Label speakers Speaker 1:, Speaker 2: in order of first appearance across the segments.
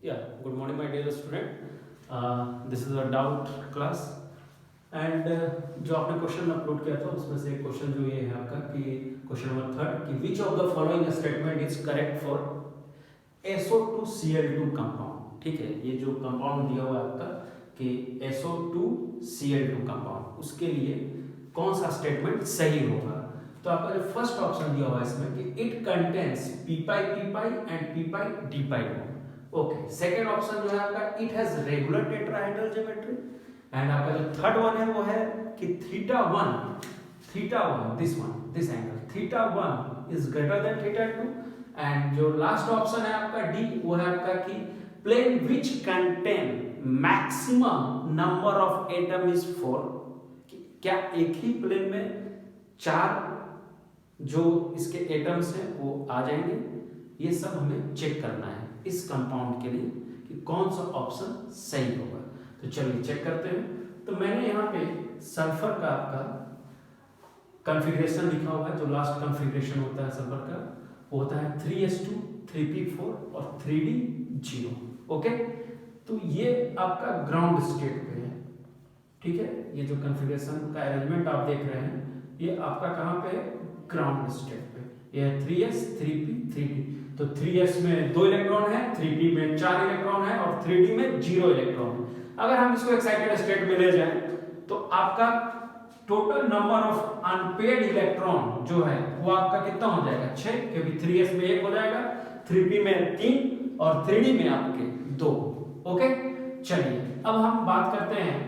Speaker 1: Yeah, good morning, my dear student. This is a doubt class and जो आपने question upload किया था उसमें से एक क्वेश्चन जो ये है आपका कि क्वेश्चन नंबर 3 कि which of the following statement is correct for SO2Cl2 compound. ठीक है, ये जो कंपाउंड दिया हुआ है आपका कि SO2Cl2 कंपाउंड, उसके लिए कौन सा स्टेटमेंट सही होगा। तो आपका जो फर्स्ट ऑप्शन दिया हुआ है इसमें कि it contains p pi and p pi d pi bond. Okay, second option जो है आपका it has regular tetrahedral geometry and आपका जो थर्ड वन है वो है कि theta one this angle theta one is greater than theta two. And जो लास्ट ऑप्शन है आपका डी वो है आपका कि plane which contain maximum number of atom is 4। क्या एक ही प्लेन में 4 जो इसके एटम्स हैं वो आ जाएंगे, ये सब हमें चेक करना है इस कंपाउंड के लिए कि कौन सा ऑप्शन सही होगा। तो चलिए चेक करते हैं। तो मैंने यहाँ पे सल्फर का आपका कॉन्फ़िगरेशन लिखा हुआ है। जो लास्ट कॉन्फ़िगरेशन होता है सल्फर का वो होता है 3s2 3p4 और 3d0। ओके, तो ये आपका ग्राउंड स्टेट पे है। ठीक है, ये जो कॉन्फ़िगरेशन का अरेंजमेंट आप देख रहे हैं ये आपका कहाँ पे है, ग्राउंड स्टेट पे। ये है 3s 3p 3d। तो 3s में 2 इलेक्ट्रॉन है, 3p में 4 इलेक्ट्रॉन है और 3d में 0 इलेक्ट्रॉन है। अगर हम इसको एक्साइटेड स्टेट में ले जाएं तो आपका total number of unpaired electron जो है वो आपका कितना हो जाएगा, 6, क्योंकि 3s में 1 हो जाएगा, 3p में 3 और 3d में आपके 2। ओके, चलिए अब हम बात करते हैं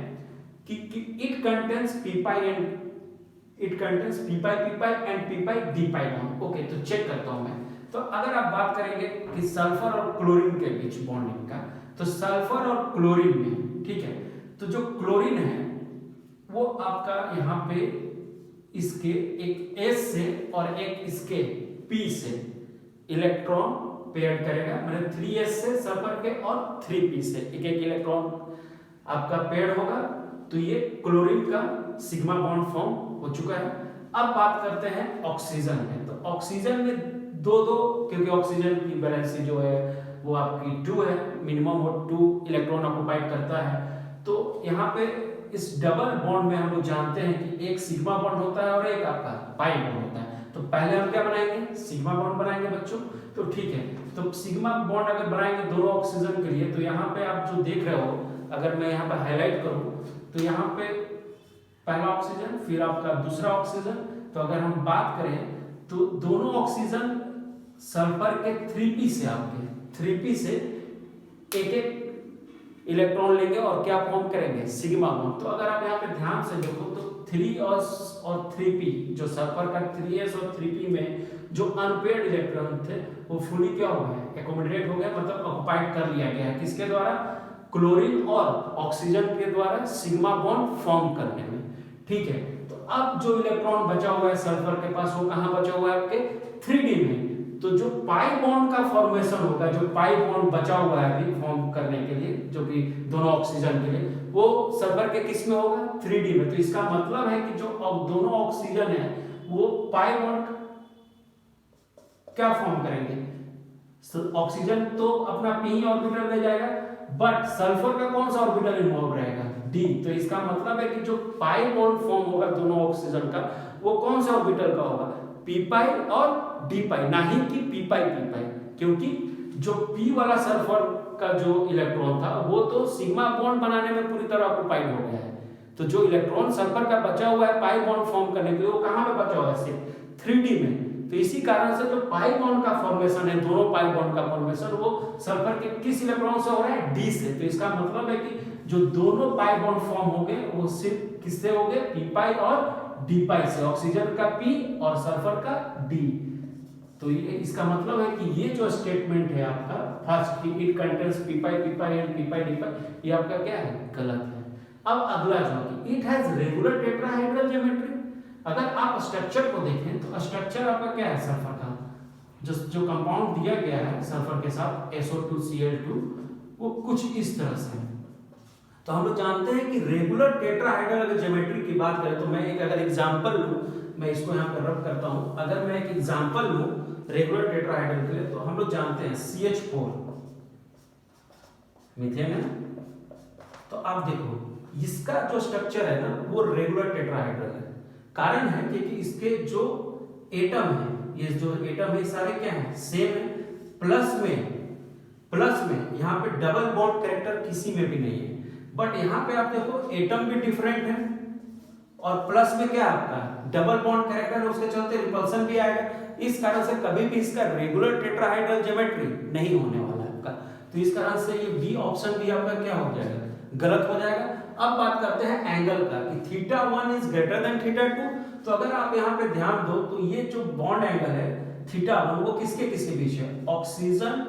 Speaker 1: कि it contains p pi and p pi and p pi d pi bond. Okay, तो चेक करता हूं मैं। तो अगर आप बात करेंगे कि सल्फर और क्लोरीन के बीच बॉन्डिंग का, तो सल्फर और क्लोरीन में, ठीक है, तो जो क्लोरीन है वो आपका यहाँ पे इसके एक S से और एक इसके P से इलेक्ट्रॉन पेयर करेगा, मतलब 3s से सल्फर के और 3p से एक इलेक्ट्रॉन आपका पेयर होगा। तो ये क्लोरीन का सिग्मा बॉन्ड फॉर्म हो चुका है। अब बात करते हैं ऑक्सीजन में। तो ऑक्सीजन में दो, क्योंकि ऑक्सीजन की वैलेंसी जो है वो आपकी 2 है, मिनिमम वो 2 इलेक्ट्रॉन ऑक्युपाइड करता है। तो यहाँ पे इस डबल बॉन्ड में हम लोग जानते हैं कि एक सिग्मा बॉन्ड होता है और एक आपका पाई बॉन्ड होता है। तो पहले हम क्या बनाएंगे, सिग्मा बॉन्ड बनाएंगे बच्चों। तो ठीक है, तो सिग्मा बॉन्ड अगर बनाएंगे दोनों ऑक्सीजन के लिए, तो यहाँ पे आप जो देख रहे हो, अगर मैं यहाँ पे हाईलाइट करूँ तो यहाँ पे पहला ऑक्सीजन फिर आपका दूसरा ऑक्सीजन। तो अगर हम बात करें तो दोनों ऑक्सीजन सल्फर के 3p से आपके 3p से एक इलेक्ट्रॉन लेंगे और क्या फॉर्म करेंगे, सिग्मा बॉन्ड। तो अगर आप यहाँ पे ध्यान से देखो तो 3s और 3p, जो सल्फर का 3s और 3p में जो अनपेयर्ड इलेक्ट्रॉन थे वो फुली क्या हो गए, एकोमोडेट हो गए, मतलब ऑक्युपाइड कर लिया गया है। किसके द्वारा, क्लोरीन और ऑक्सीजन के द्वारा सिग्मा बॉन्ड फॉर्म करने में। ठीक है, तो अब जो इलेक्ट्रॉन बचा हुआ है सल्फर के पास वो कहाँ बचा हुआ है, आपके 3d में। तो जो पाई बॉन्ड का फॉर्मेशन होगा, जो पाई बॉन्ड बचा हुआ है अभी फॉर्म करने के लिए, जो कि दोनों ऑक्सीजन के लिए, वो सल्फर के किस में होगा, 3d में। तो इसका मतलब है कि जो दोनों ऑक्सीजन है वो पाई बॉन्ड क्या फॉर्म करेंगे, ऑक्सीजन तो अपना p ऑर्बिटल ले जाएगा, बट सल्फर का कौन सा ऑर्बिटल इन्वॉल्व रहेगा, d। तो इसका मतलब है कि जो पाई बॉन्ड फॉर्म होगा दोनों ऑक्सीजन का वो कौन से ऑर्बिटल का होगा, p पाई और d पाई, ना ही कि p पाई, क्योंकि जो p वाला सल्फर का जो इलेक्ट्रॉन था वो तो सिग्मा बॉन्ड बनाने में पूरी तरह ऑक्युपाइड हो गया है। तो जो इलेक्ट्रॉन सल्फर का बचा हुआ है पाई बॉन्ड फॉर्म करने के लिए वो कहाँ पे बचा हुआ है, सिर्फ 3d में। तो इसी कारण से जो पाई बॉन्ड का फॉर्मेशन है, दोनों पाई बॉन्ड का फॉर्मेशन वो सल्फर के किस इलेक्ट्रॉन से हो रहा है, d से। तो इसका मतलब है कि जो दोनों पाई बॉन्ड फॉर्म हो गए वो सिर्फ किससे हो गए, p पाई और d पाई से, ऑक्सीजन का p और सल्फर का d। तो ये इसका मतलब है कि ये जो स्टेटमेंट है आपका फर्स्ट कि it contains p pi and p pi d पाई, ये आपका क्या है, गलत है। अब अगला जो कि it has regular tetrahedral geometry. अगर आप स्ट्रक्चर को देखें तो स्ट्रक्चर आपका क्या है, सल्फर का जो कंपाउंड दिया गया है सल्फर के साथ SO2Cl2 वो कुछ इस तरह से है। तो हम लोग जानते हैं कि रेगुलर टेट्राहेड्रल अगर ज्योमेट्री की बात करें तो मैं एक अगर एग्जांपल लूं, मैं इसको यहाँ पर रब करता हूं, अगर मैं एक एग्जांपल लूं रेगुलर टेट्राहेड्रल के लिए, तो हम लोग जानते हैं CH4 मीथेन है। तो आप देखो इसका जो स्ट्रक्चर है ना वो रेगुलर टेट्राहाइड्रल है। कारण है कि इसके जो एटम है, ये जो एटम है सारे क्या है, सेम है। प्लस में यहाँ पे डबल बॉन्ड कैरेक्टर किसी में भी नहीं है। बट यहाँ पे आप देखो एटम भी डिफरेंट है और प्लस में क्या आपका डबल बॉन्ड कैरेक्टर है, उसके चलते रिपल्सन भी आएगा। इस कारण से कभी भी इसका रेगुलर टेट्राहाइड्रल ज्योमेट्री नहीं होने वाला है आपका। तो इस कारण से ये बी ऑप्शन भी आपका क्या हो जाएगा, गलत हो जाएगा। अब बात करते हैं एंगल का कि θ1 इज ग्रेटर देन θ2। तो अगर आप यहाँ पे ध्यान दो तो ये जो बॉन्ड एंगल है θ1 वो किसके किसके बीच है, ऑक्सीजन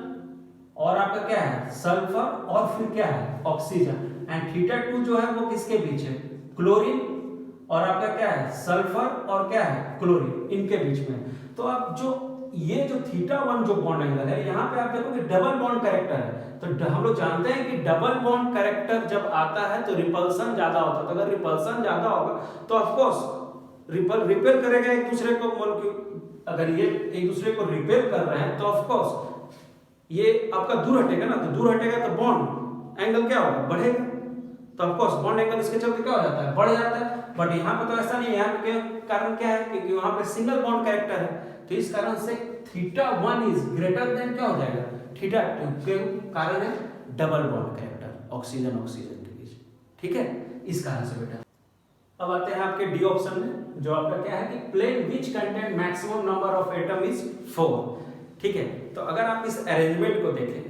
Speaker 1: और आपका क्या है सल्फर और फिर क्या है ऑक्सीजन। एंड θ2 जो है वो किसके बीच है, क्लोरीन और आपका क्या है सल्फर और क्या है क्लोरीन, इनके बीच में। तो अब जो ये जो θ1 जो बॉन्ड एंगल है यहाँ पे आप देखोगे डबल बॉन्ड कैरेक्टर है। तो हम लोग जानते हैं कि डबल बॉन्ड कैरेक्टर जब आता है तो रिपल्सन ज्यादा होता है। तो अगर रिपल्सन ज्यादा होगा तो ऑफ कोर्स रिपेल करेगा एक दूसरे को मॉलिक्यूल। अगर ये एक दूसरे को रिपेल कर रहे हैं तो ऑफ कोर्स ये आपका दूर हटेगा ना, तो दूर हटेगा तो बॉन्ड एंगल क्या होगा, बढ़ेगा। तो ऑफ कोर्स बॉन्ड एंगल इसके चलते क्या हो जाता है, बढ़ जाता है। बट यहाँ पे तो ऐसा नहीं है, यहाँ पे कारण क्या है क्योंकि वहां पे सिंगल बॉन्ड कैरेक्टर है। तो इस कारण से θ1 इज ग्रेटर देन क्या हो जाएगा θ2 के कारण है double bond character oxygen oxygen के बीच, ठीक है। इस कारण से बेटा अब आते हैं आपके डी ऑप्शन में, जो आपका क्या है कि plane which contain maximum number of atom is 4, ठीक है। तो अगर आप इस अरेंजमेंट को देखें,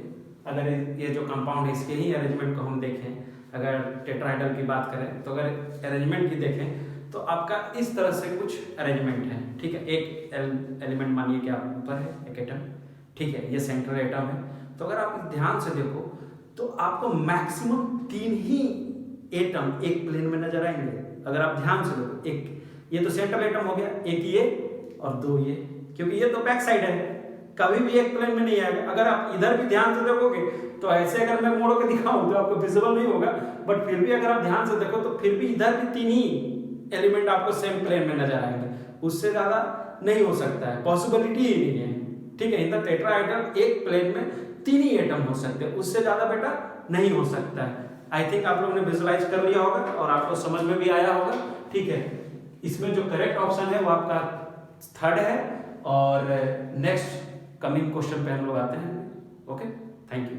Speaker 1: अगर ये जो कंपाउंड है इसके ही अरेंजमेंट को हम देखें, अगर टेट्राहाइड्रल की बात करें तो अगर अरेंजमेंट की देखें तो आपका इस तरह से कुछ अरेंजमेंट है, ठीक है। एक एलिमेंट मानिए कि आप ऊपर है एक एटम, ठीक है, ये सेंट्रल एटम है। तो अगर आप ध्यान से देखो तो आपको मैक्सिमम 3 ही एटम एक प्लेन में नजर आएंगे। अगर आप ध्यान से देखो, एक ये तो सेंट्रल एटम हो गया, एक ये और 2 ये, क्योंकि ये तो बैक साइड है, कभी भी एक प्लेन में नहीं आएगा। अगर आप इधर भी ध्यान से देखोगे तो ऐसे अगर मैं मोड़ के दिखाऊं तो आपको विजिबल नहीं होगा, बट फिर भी अगर आप ध्यान से देखो तो फिर भी इधर भी 3 ही एलिमेंट आपको सेम प्लेन में नजर आएंगे, उससे ज्यादा नहीं हो सकता है, पॉसिबिलिटी ही नहीं है, ठीक है। इन द टेट्राहाइड्रल एक प्लेन में 3 ही एटम हो सकते हैं, उससे ज्यादा बेटा नहीं हो सकता है। आई थिंक आप लोगों ने विजुअलाइज कर लिया होगा और आपको समझ में भी आया होगा, ठीक है। इसमें जो करेक्ट ऑप्शन है वो आपका 3rd है। और नेक्स्ट कमिंग क्वेश्चन पे हम लोग आते हैं। Okay, thank you.